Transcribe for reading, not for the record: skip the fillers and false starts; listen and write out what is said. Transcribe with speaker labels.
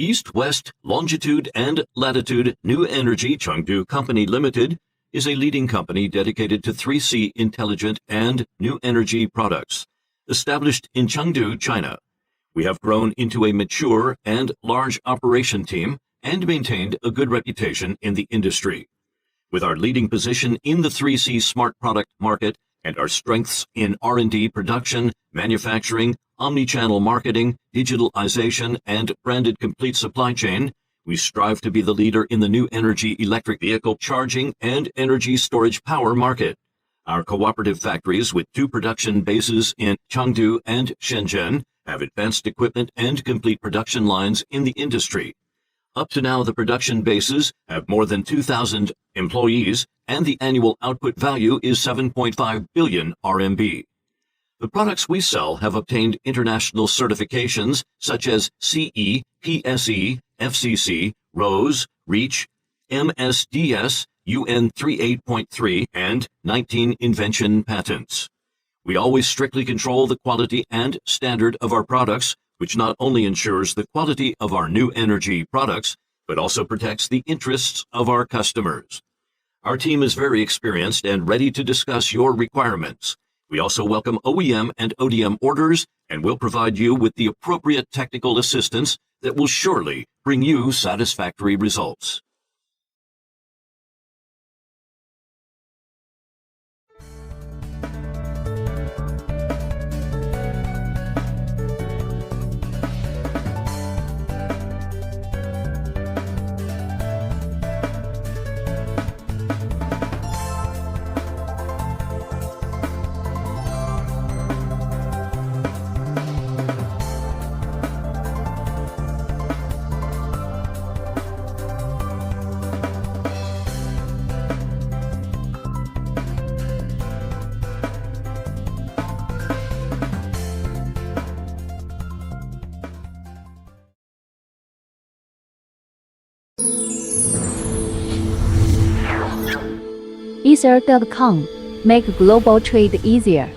Speaker 1: East, West, Longitude, and Latitude New Energy Chengdu Company Limited is a leading company dedicated to 3C intelligent and new energy products. Established in Chengdu, China, we have grown into a mature and large operation team and maintained a good reputation in the industry. With our leading position in the 3C smart product market and our strengths in R&D production, manufacturing, omni-channel marketing, digitalization, and branded complete supply chain, we strive to be the leader in the new energy electric vehicle charging and energy storage power market. Our cooperative factories with 2 production bases in Chengdu and Shenzhen have advanced equipment and complete production lines in the industry. Up to now, the production bases have more than 2,000 employees, and the annual output value is 7.5 billion RMB. The products we sell have obtained international certifications such as CE, PSE, FCC, RoHS, REACH, MSDS, UN 38.3, and 19 invention patents. We always strictly control the quality and standard of our products, which not only ensures the quality of our new energy products, but also protects the interests of our customers. Our team is very experienced and ready to discuss your requirements. We also welcome OEM and ODM orders and will provide you with the appropriate technical assistance that will surely bring you satisfactory results.
Speaker 2: Ether.com. Make global trade easier.